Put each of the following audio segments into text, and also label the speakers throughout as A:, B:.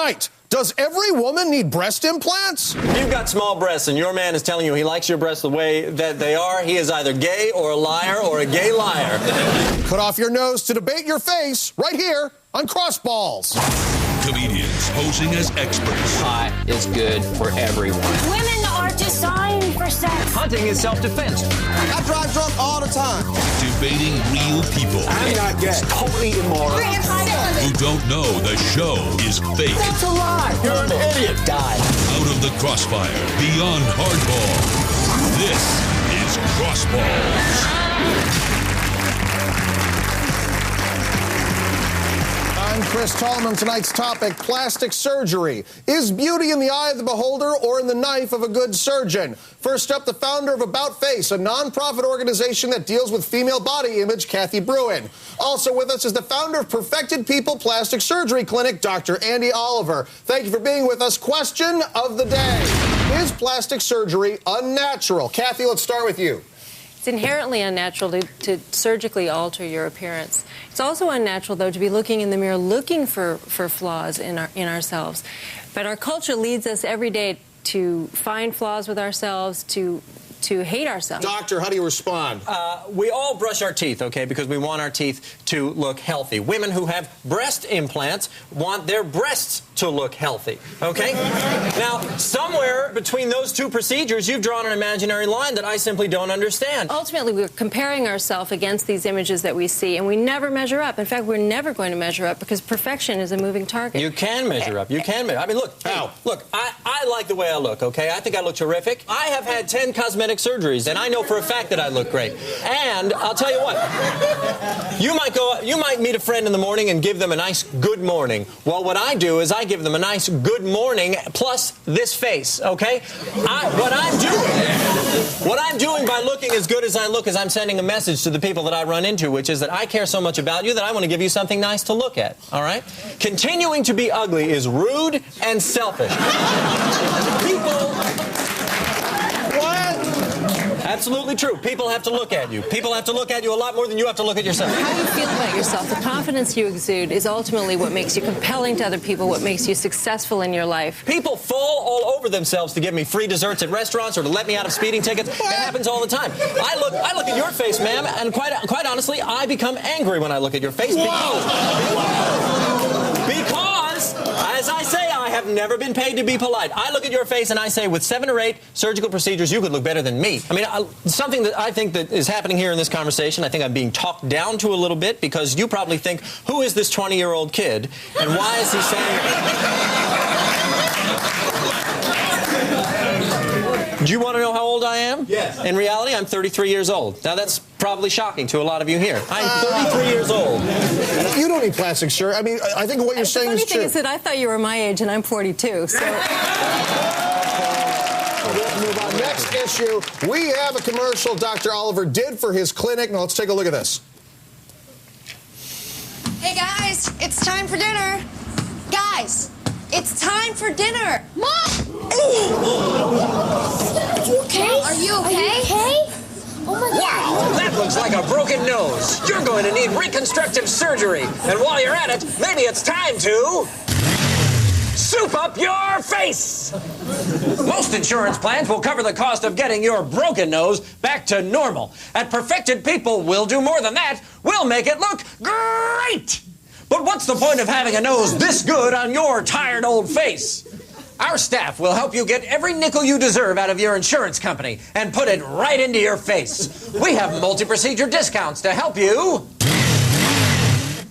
A: tonight. Does every woman need breast implants?
B: If you've got small breasts and your man is telling you he likes your breasts the way that they are, he is either gay or a liar or a gay liar.
A: Cut off your nose to debate your face right here on Crossballs.
C: Comedians posing as experts.
D: Pot is good for everyone.
E: Women are designed for sex.
D: Hunting is self-defense.
F: I drive drunk all the time.
C: Debating real people.
F: I'm not gay.
D: It's totally immoral.
C: Who don't know the show is fake.
F: That's a lie.
D: You're an idiot. Die.
C: Out of the crossfire, beyond hardball. This is Crossballs.
A: I'm Chris Tallman. Tonight's topic, plastic surgery. Is beauty in the eye of the beholder or in the knife of a good surgeon? First up, the founder of About Face, a nonprofit organization that deals with female body image, Kathy Bruin. Also with us is the founder of Perfected People Plastic Surgery Clinic, Dr. Andy Oliver. Thank you for being with us. Question of the day. Is plastic surgery unnatural? Kathy, let's start with you.
G: It's inherently unnatural to surgically alter your appearance. It's also unnatural, though, to be looking in the mirror looking for flaws in ourselves. But our culture leads us every day to find flaws with ourselves, to hate ourselves.
A: Doctor, how do you respond?
B: We all brush our teeth, okay, because we want our teeth to look healthy. Women who have breast implants want their breasts to look healthy, okay? Now, somewhere between those two procedures, you've drawn an imaginary line that I simply don't understand.
G: Ultimately, we're comparing ourselves against these images that we see, and we never measure up. In fact, we're never going to measure up because perfection is a moving target.
B: You can measure up. You can measure. I mean, look.
A: How?
B: Look, I like the way I look, okay? I think I look terrific. I have had 10 cosmetic surgeries, and I know for a fact that I look great. And I'll tell you what, you might meet a friend in the morning and give them a nice good morning. Well, what I do is I give them a nice good morning plus this face, okay? What I'm doing by looking as good as I look is I'm sending a message to the people that I run into, which is that I care so much about you that I want to give you something nice to look at, all right? Continuing to be ugly is rude and selfish. Absolutely true. People have to look at you. People have to look at you a lot more than you have to look at yourself.
G: How you feel about yourself, the confidence you exude is ultimately what makes you compelling to other people, what makes you successful in your life.
B: People fall all over themselves to give me free desserts at restaurants or to let me out of speeding tickets. It happens all the time. I look at your face, ma'am, and quite honestly, I become angry when I look at your face because, as I say, I have never been paid to be polite. I look at your face and I say, with 7 or 8 surgical procedures, you could look better than me. I mean, something that I think that is happening here in this conversation, I think I'm being talked down to a little bit because you probably think, who is this 20-year-old kid and why is he saying... Do you want to know how old I am?
F: Yes.
B: In reality, I'm 33 years old. Now, that's probably shocking to a lot of you here. I'm 33 years old.
A: You don't need plastic surgery. I mean, I think what you're saying is true.
G: The funny thing is that I thought you were my age, and I'm 42, so...
A: Let's move on. Next issue, we have a commercial Dr. Oliver did for his clinic. Now, let's take a look at this.
E: Hey, guys, it's time for dinner. Guys, it's time for dinner. Mom! Are you okay? Are you okay? Oh, my God.
D: Wow, that looks like a broken nose. You're going to need reconstructive surgery. And while you're at it, maybe it's time to... soup up your face! Most insurance plans will cover the cost of getting your broken nose back to normal. At Perfected People, we'll do more than that. We'll make it look great! But what's the point of having a nose this good on your tired old face? Our staff will help you get every nickel you deserve out of your insurance company and put it right into your face. We have multi-procedure discounts to help you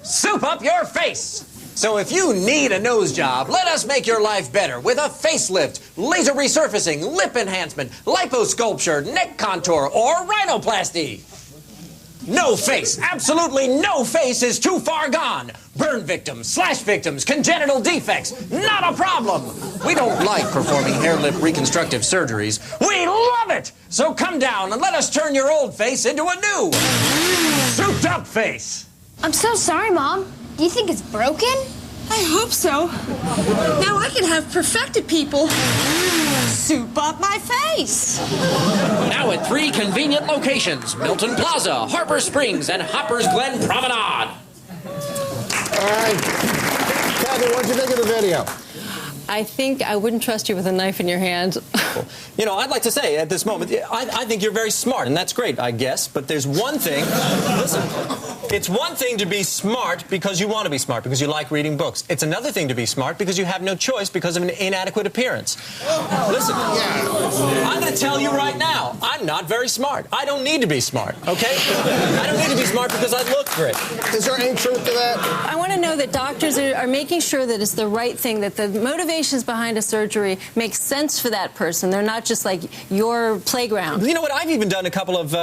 D: soup up your face. So if you need a nose job, let us make your life better with a facelift, laser resurfacing, lip enhancement, liposculpture, neck contour, or rhinoplasty. No face, absolutely no face is too far gone. Burn victims, slash victims, congenital defects, not a problem. We don't like performing hair lip reconstructive surgeries. We love it! So come down and let us turn your old face into a new, souped up face.
E: I'm so sorry, Mom. Do you think it's broken?
H: I hope so. Now I can have Perfected People soup up my face.
D: Now at 3 convenient locations, Milton Plaza, Harbor Springs, and Hoppers Glen Promenade.
A: All right. Kathy, what'd you think of the video?
G: I think I wouldn't trust you with a knife in your hand.
B: You know, I'd like to say at this moment, I think you're very smart, and that's great, I guess. But there's one thing. Listen, it's one thing to be smart because you want to be smart, because you like reading books. It's another thing to be smart because you have no choice because of an inadequate appearance. Listen, I'm going to tell you right now, I'm not very smart. I don't need to be smart, okay? I don't need to be smart because I look great.
A: Is there any truth to that?
G: I want to know that doctors are making sure that it's the right thing, that the motivations behind a surgery make sense for that person. They're not just like your playground.
B: You know what? I've even done a couple of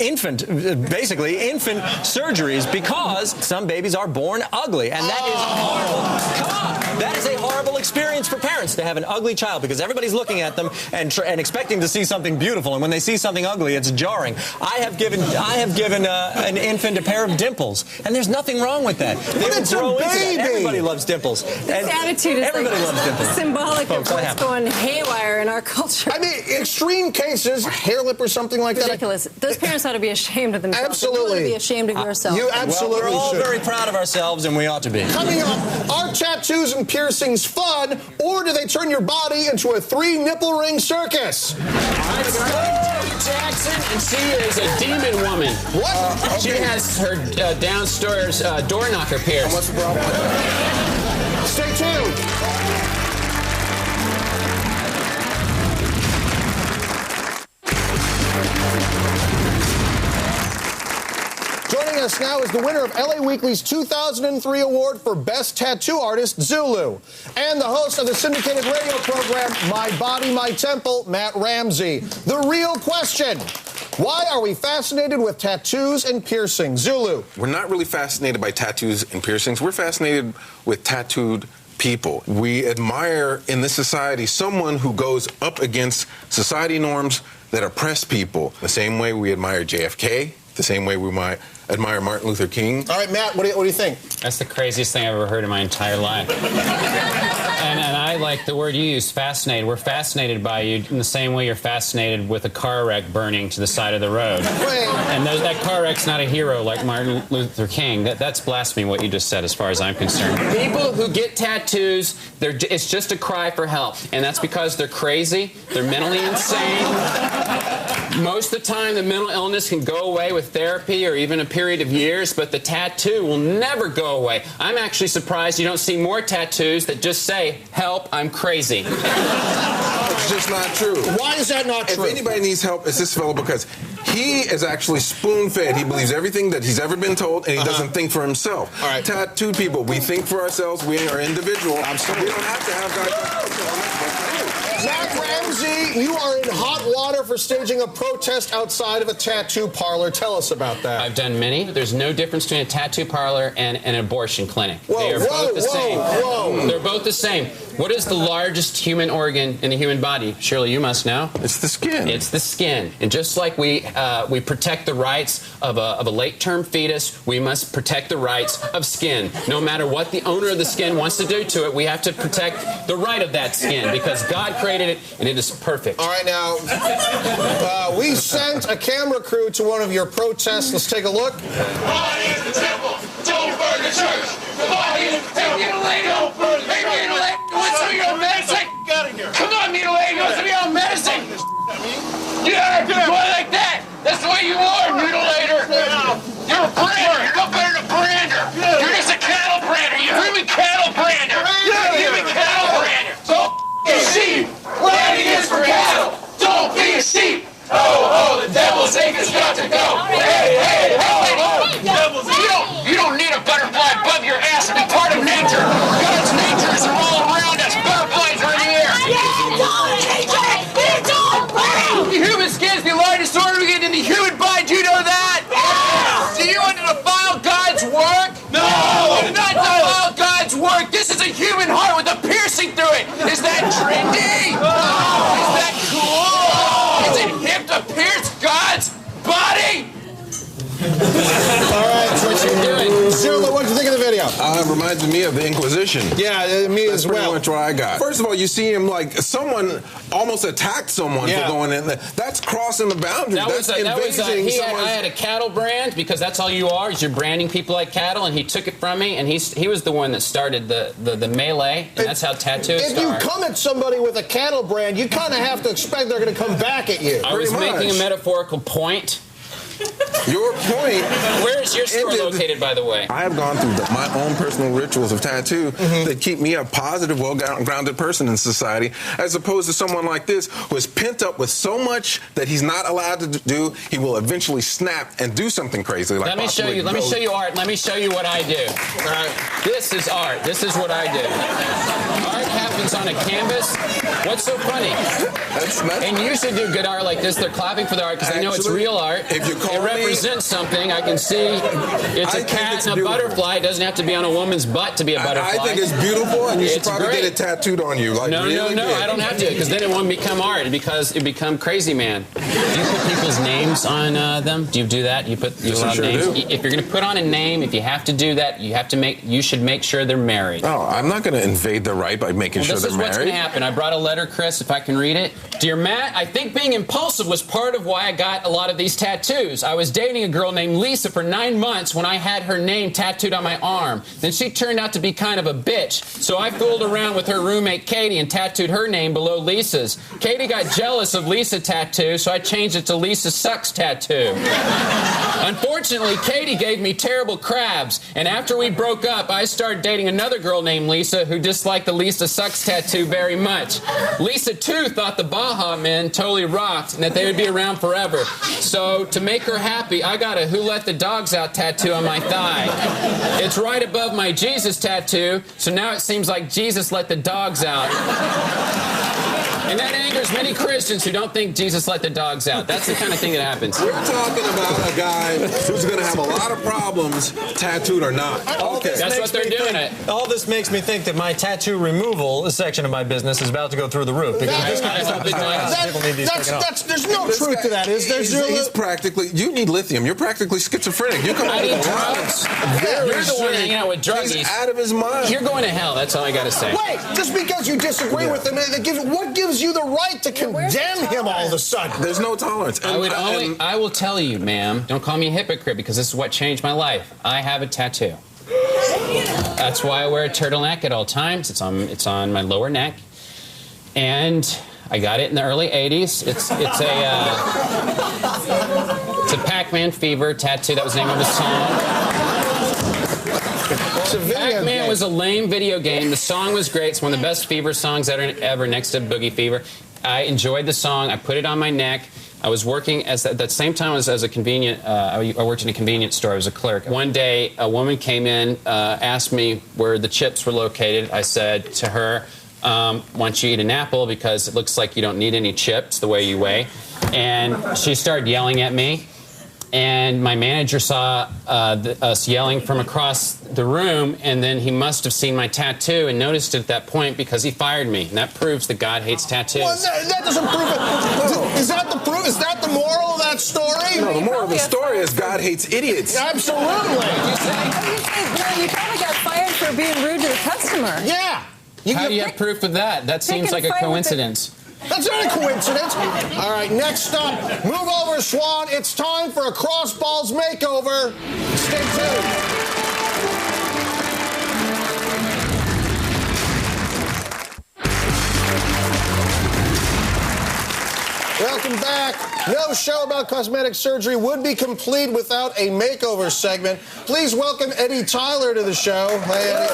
B: infant surgeries because some babies are born ugly, and that is horrible. Come on. That is a horrible experience for parents to have an ugly child because everybody's looking at them and expecting to see something beautiful, and when they see something ugly, it's jarring. I have given an infant a pair of dimples, and there's nothing wrong with that. They
A: But it's a baby.
B: Everybody loves dimples.
G: This attitude is
B: everybody loves dimples.
G: symbolic
B: Folks,
G: of what's going haywire in our culture.
A: I mean, extreme cases, hair lip or something like
G: Ridiculous. Those parents ought to be ashamed of themselves.
A: Absolutely.
G: You ought to be ashamed of yourself.
A: You absolutely
B: Well, we're all
A: should.
B: very proud of ourselves, and we ought to be.
A: Coming up, are tattoos and piercings fun, or do they turn your body into a 3-nipple ring circus?
I: It's Tony Jackson, and she is a demon woman.
A: What?
I: She has her downstairs door knocker pierced.
A: What's the problem? Stay tuned. Joining us now is the winner of LA Weekly's 2003 award for Best Tattoo Artist, Zulu, and the host of the syndicated radio program My Body, My Temple, Matt Ramsey. The real question: why are we fascinated with tattoos and piercings? Zulu.
J: We're not really fascinated by tattoos and piercings. We're fascinated with tattooed people. We admire in this society someone who goes up against society norms that oppress people. The same way we admire JFK, the same way we might admire Martin Luther King.
A: All right, Matt, what do you think?
I: That's the craziest thing I've ever heard in my entire life. And I like the word you use, fascinated. We're fascinated by you in the same way you're fascinated with a car wreck burning to the side of the road.
A: Wait.
I: And that car wreck's not a hero like Martin Luther King. That's blasphemy what you just said as far as I'm concerned. People who get tattoos, it's just a cry for help. And that's because they're crazy, they're mentally insane. Most of the time, the mental illness can go away with therapy or even a period of years, but the tattoo will never go away. I'm actually surprised you don't see more tattoos that just say, "Help, I'm crazy."
J: It's just not true.
A: Why is that not true?
J: If anybody needs help, it's this fellow, because he is actually spoon-fed. He believes everything that he's ever been told, and he doesn't think for himself.
A: All right.
J: Tattooed people, we think for ourselves. We are individual. Absolutely. We don't have to have guys.
A: Matt Ramsey, you are in hot water for staging a protest outside of a tattoo parlor. Tell us about that.
I: I've done many. There's no difference between a tattoo parlor and an abortion clinic.
A: Whoa,
I: they are both the same.
A: Whoa.
I: They're both the same. What is the largest human organ in the human body? Shirley, you must know.
J: It's the skin.
I: It's the skin. And just like we protect the rights of a late-term fetus, we must protect the rights of skin. No matter what the owner of the skin wants to do to it, we have to protect the right of that skin because God created it and it is perfect.
A: All right, now, we sent a camera crew to one of your protests. Let's take a look.
K: Body is the temple. Don't burn the church. The body is the temple. Don't burn the church. Hey, mutilate. You want some of your own medicine? Come on, mutilate. You want some of your own medicine? Yeah, good boy like that. That's the way you are, mutilator. You're a brander. You're no better than a brander. You're just a cattle brander. You hear me, cattle brander? You hear me, cattle brander? Don't be a sheep. Landing is for cattle. Don't be a sheep. Oh, oh, the devil's egg has got to go. Hey, hey, ho, ho. You don't need a butterfly above your ass to be part of nature. God's nature is all
J: Reminded me of the Inquisition.
A: Yeah, me as well.
J: That's pretty much what I got. First of all, you see him like someone almost attacked someone for going in there. That's crossing the boundary. That's invading someone's...
I: I had a cattle brand, because that's all you are, is you're branding people like cattle, and he took it from me, and he was the one that started the melee, and that's how tattoos start.
A: If you come at somebody with a cattle brand, you kind of have to expect they're going to come back at you.
I: I was making a metaphorical point.
J: Your point.
I: Where is your store located, by the way?
J: I have gone through my own personal rituals of tattoo that keep me a positive, well-grounded person in society, as opposed to someone like this who is pent up with so much that he's not allowed to do. He will eventually snap and do something crazy. Like
I: let me show you. Let me show you art. Let me show you what I do. All right. This is art. This is what I do. Art happens on a canvas. What's so funny? And you should do good art like this. They're clapping for the art because they know it's real art.
J: If you
I: it represents something. I can see it's a cat and a butterfly. It doesn't have to be on a woman's butt to be a butterfly.
J: I think it's beautiful, and you should probably get it tattooed on you. Like,
I: no, I don't have to, because then it won't become art. Because it become crazy man. Do you put people's names on them? Do you do that? You put names. If you're going to put on a name, if you have to do that, you should make sure they're married.
J: Oh, I'm not going to invade their right by making sure they're married.
I: This is what's going to happen. I brought a letter, Chris, if I can read it. Dear Matt, I think being impulsive was part of why I got a lot of these tattoos. I was dating a girl named Lisa for 9 months when I had her name tattooed on my arm. Then she turned out to be kind of a bitch. So I fooled around with her roommate Katie and tattooed her name below Lisa's. Katie got jealous of Lisa tattoo, so I changed it to Lisa Sucks tattoo. Unfortunately, Katie gave me terrible crabs, and after we broke up, I started dating another girl named Lisa who disliked the Lisa Sucks tattoo very much. Lisa, too, thought the Baja Men totally rocked and that they would be around forever. So to make her happy, I got a Who Let the Dogs Out tattoo on my thigh. It's right above my Jesus tattoo, so now it seems like Jesus let the dogs out. And that angers many Christians who don't think Jesus let the dogs out. That's the kind of thing that happens.
J: We're talking about a guy who's going to have a lot of problems, tattooed or not.
B: Okay.
I: That's what they're doing
B: All this makes me think that my tattoo removal section of my business is about to go through the roof. Because
A: there's no truth to that, is there?
J: He's practically, you need lithium. You're practically schizophrenic. You come
I: I need drugs. You're the one hanging out with druggies.
J: He's out of his mind.
I: You're going to hell. That's all I got to say.
A: Wait, just because you disagree with him, what gives you the right to condemn him all of a sudden?
J: There's no tolerance.
I: I will tell you, ma'am, don't call me a hypocrite, because this is what changed my life. I have a tattoo. That's why I wear a turtleneck at all times. It's on my lower neck, and I got it in the early '80s. It's a Pac-Man Fever tattoo. That was the name of the song. Pac-Man was a lame video game. The song was great. It's one of the best Fever songs ever, next to Boogie Fever. I enjoyed the song. I put it on my neck. I was working at that same time as a convenient. I worked in a convenience store. I was a clerk. One day, a woman came in, asked me where the chips were located. I said to her, "Why don't you eat an apple, because it looks like you don't need any chips the way you weigh." And she started yelling at me. And my manager saw us yelling from across the room, and then he must have seen my tattoo and noticed it at that point, because he fired me. And that proves that God hates tattoos.
A: Well, that doesn't prove it. Is that the proof? Is that the moral of that story?
J: No, the moral of the story is God hates idiots.
A: Absolutely.
G: You probably got fired for being rude to the customer.
A: Yeah.
I: How do you have proof of that? That seems like a coincidence.
A: That's not a coincidence. All right, next up, move over, Swan. It's time for a Crossballs makeover. Stay tuned. Welcome back. No show about cosmetic surgery would be complete without a makeover segment. Please welcome Eddie Tyler to the show. Hey, Eddie.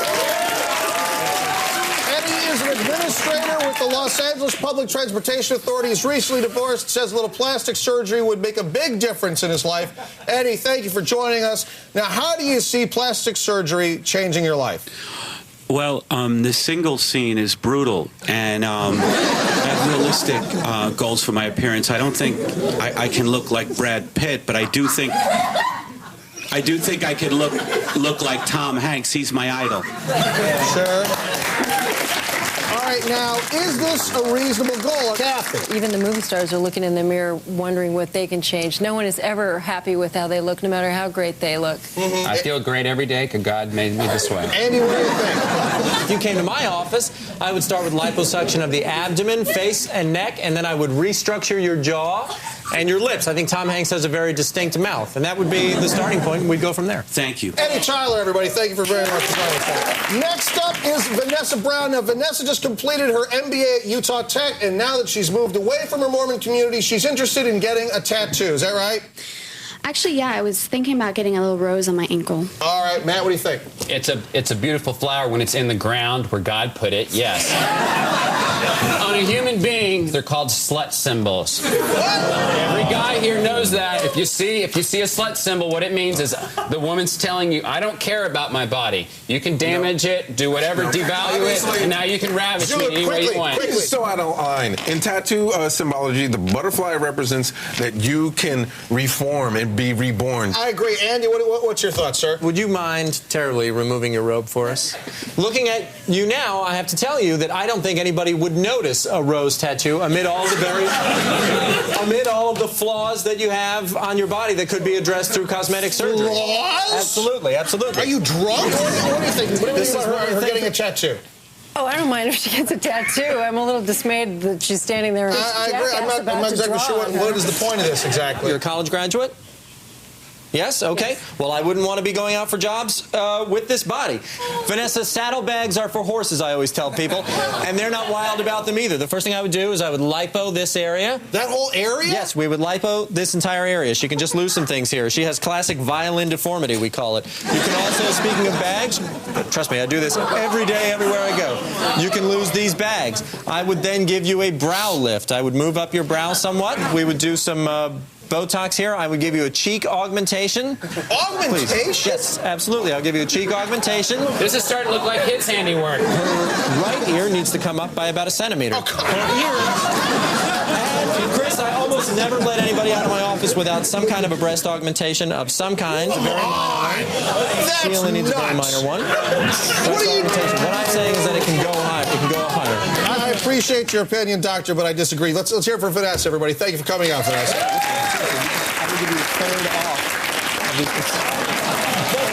A: Eddie is an administrator with the Los Angeles Public Transportation Authority. He's recently divorced, says a little plastic surgery would make a big difference in his life. Eddie, thank you for joining us. Now, how do you see plastic surgery changing your life?
L: Well, the single scene is brutal, and I have realistic goals for my appearance. I don't think I can look like Brad Pitt, but I do think I could look like Tom Hanks. He's my idol.
A: Sure. All right, right now. Is this a reasonable goal, Kathy?
G: Even the movie stars are looking in the mirror wondering what they can change. No one is ever happy with how they look, no matter how great they look.
I: I feel great every day because God made me this way.
A: Andy, what do you think?
B: If you came to my office, I would start with liposuction of the abdomen, face, and neck, and then I would restructure your jaw and your lips. I think Tom Hanks has a very distinct mouth, and that would be the starting point, and we'd go from there.
L: Thank you.
A: Eddie Tyler, everybody, thank you for very much for joining us. Next up is Vanessa Brown. Now, Vanessa just completed her MBA at Utah Tech, and now that she's moved away from her Mormon community, she's interested in getting a tattoo. Is that right?
M: Actually, yeah, I was thinking about getting a little rose on my ankle.
A: All right, Matt, what do you think?
I: It's a beautiful flower when it's in the ground where God put it, yes. On a human being, they're called slut symbols. Every guy here knows that. If you see a slut symbol, what it means is the woman's telling you, I don't care about my body. You can damage it, do whatever, devalue it, and now you can ravage me any way you want.
J: Quickly. So out of line. In tattoo symbology, the butterfly represents that you can reform and be reborn.
A: I agree. Andy, what's your thoughts, sir?
B: Would you mind terribly removing your robe for us? Looking at you now, I have to tell you that I don't think anybody would notice a rose tattoo amid all of the flaws that you have on your body that could be addressed through cosmetic surgery.
A: Flaws?
B: Absolutely, absolutely.
A: Are you drunk? What do you think? What do you think about her getting a tattattoo?
G: Oh, I don't mind if she gets a tattoo. I'm a little dismayed that she's standing there.
A: I agree. I'm not exactly sure what is the point of this exactly.
B: You're a college graduate? Yes? Okay. Yes. Well, I wouldn't want to be going out for jobs with this body. Vanessa, saddlebags are for horses, I always tell people, and they're not wild about them either. The first thing I would do is I would lipo this area.
A: That whole area?
B: Yes, we would lipo this entire area. She can just lose some things here. She has classic violin deformity, we call it. You can also, speaking of bags, trust me, I do this every day, everywhere I go. You can lose these bags. I would then give you a brow lift. I would move up your brow somewhat. We would do some botox here. I would give you a cheek augmentation.
A: Augmentation?
B: Please. Yes, absolutely. I'll give you a cheek augmentation.
I: This is starting to look like his handiwork.
B: Her right ear needs to come up by about a centimeter.
A: Oh, come on.
B: And Chris, I almost never let anybody out of my office without some kind of a breast augmentation of some kind.
A: Come on. That's
B: she only needs
A: nuts.
B: a very minor one. What I'm saying is that it can go higher. It can go higher.
A: I appreciate your opinion, doctor, but I disagree. Let's hear it for Vanessa, everybody. Thank you for coming out, Vanessa.
B: I will give you a third off.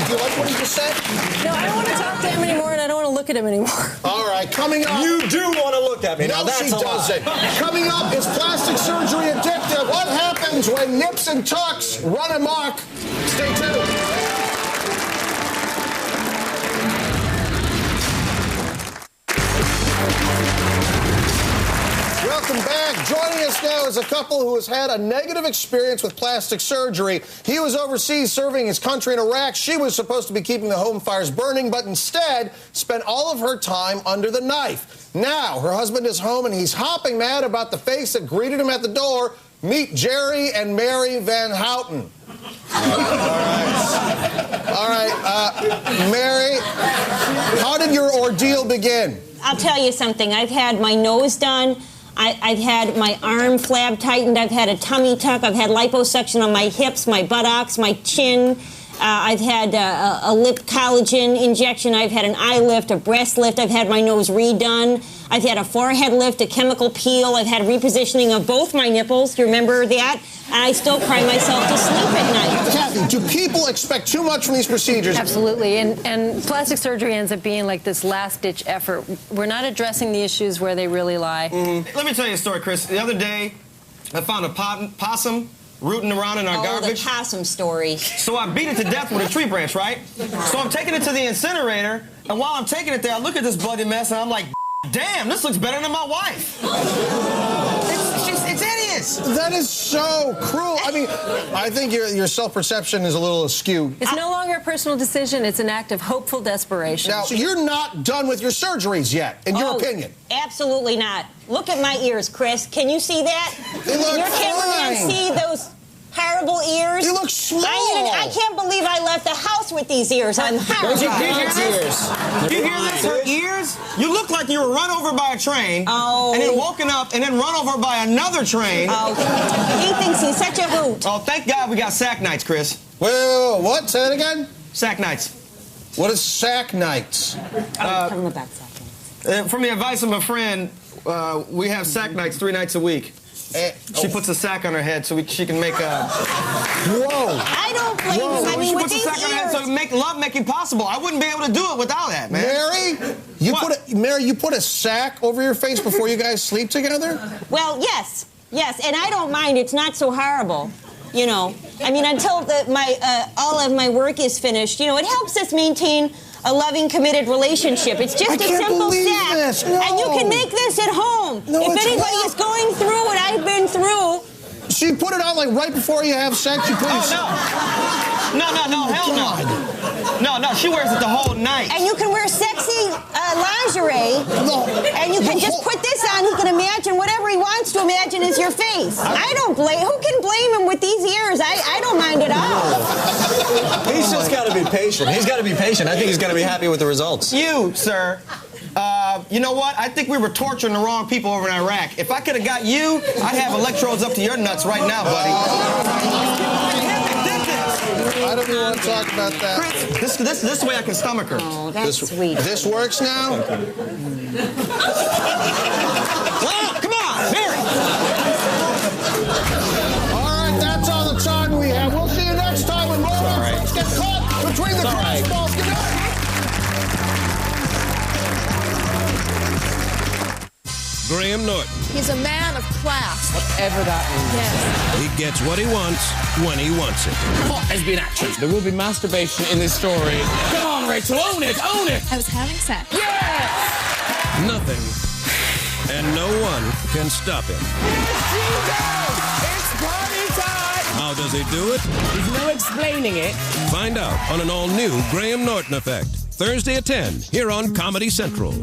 A: Do you like what he just said?
G: No, I don't want to talk to him anymore, and I don't want to look at him anymore.
A: All right, coming up.
B: You do want to look at me.
A: No,
B: now, that's
A: she doesn't. Coming up, is plastic surgery addictive? What happens when nips and tucks run amok? Stay tuned. Welcome back. Joining us now is a couple who has had a negative experience with plastic surgery. He was overseas serving his country in Iraq. She was supposed to be keeping the home fires burning, but instead spent all of her time under the knife. Now, her husband is home, and he's hopping mad about the face that greeted him at the door. Meet Jerry and Mary Van Houten. All right, Mary, how did your ordeal begin?
N: I'll tell you something. I've had my nose done. I've had my arm flab tightened. I've had a tummy tuck. I've had liposuction on my hips, my buttocks, my chin. I've had a lip collagen injection. I've had an eye lift, a breast lift. I've had my nose redone. I've had a forehead lift, a chemical peel. I've had repositioning of both my nipples. Do you remember that? And I still cry myself to sleep at night.
A: Kathy, do people expect too much from these procedures?
G: Absolutely. And plastic surgery ends up being like this last-ditch effort. We're not addressing the issues where they really lie.
F: Let me tell you a story, Chris. The other day, I found a possum rooting around in our garbage.
N: The possum story.
F: So I beat it to death with a tree branch, right? So I'm taking it to the incinerator, and while I'm taking it there, I look at this bloody mess, and I'm like, damn, this looks better than my wife. It's hideous.
A: That is so cruel. I mean, I think your self-perception is a little askew.
G: It's no longer a personal decision. It's an act of hopeful desperation.
A: Now, so you're not done with your surgeries yet, in your opinion?
N: Absolutely not. Look at my ears, Chris. Can you see that?
A: They look
N: Your cameraman see those horrible ears?
A: You look small.
N: I can't believe I left the house with these ears. I'm horrible.
F: Did you hear this? Did you hear this? Her ears? You look like you were run over by a train, and then woken up, and then run over by another train.
N: He thinks he's such a hoot.
F: Oh, thank God we got sack nights, Chris.
A: Well, what? Say it again?
F: Sack nights.
A: What is sack nights?
N: Tell him about sack nights.
F: From the advice of my friend, we have sack nights 3 nights a week. She puts a sack on her head so she can make a...
A: Whoa!
N: I don't blame you. I mean,
F: she
N: with
F: puts a
N: these
F: sack on her head
N: ears...
F: so make love making possible. I wouldn't be able to do it without that, man.
A: Mary, you put a sack over your face before you guys sleep together?
N: Well, yes, and I don't mind. It's not so horrible, you know. I mean, until all of my work is finished, you know, it helps us maintain a loving, committed relationship. It's just a simple sack, and you can make this at home. If anybody is going through what I've been through.
A: She put it on like right before you have sex.
F: No, hell no. No, she wears it the whole night.
N: And you can wear sexy lingerie, and you can just put this on. He can imagine whatever he wants to imagine is your face. I don't blame. Who can blame him with these ears? I don't mind at all.
B: He's just got to be patient. He's got to be patient. I think he's going to be happy with the results.
F: You, sir. You know what? I think we were torturing the wrong people over in Iraq. If I could have got you, I'd have electrodes up to your nuts right now, buddy.
A: I don't even want to talk about that.
F: This way I can stomach her.
N: Oh, that's sweet.
A: This works now?
F: Well, come on, Mary!
A: All right, that's all the time we have. We'll see you next time when more folks get caught between the crossballs. Good night.
O: Graham Norton.
P: He's a man of class.
O: Whatever that means.
P: Yes.
O: He gets what he wants when he wants it.
Q: Hot lesbian action. There will be masturbation in this story. Come on, Rachel, own it, own it!
P: I was having sex.
Q: Yes!
O: Nothing and no one can stop him.
Q: It's party time!
O: How does he do it?
Q: There's no explaining it.
O: Find out on an all-new Graham Norton Effect. Thursday at 10 here on Comedy Central.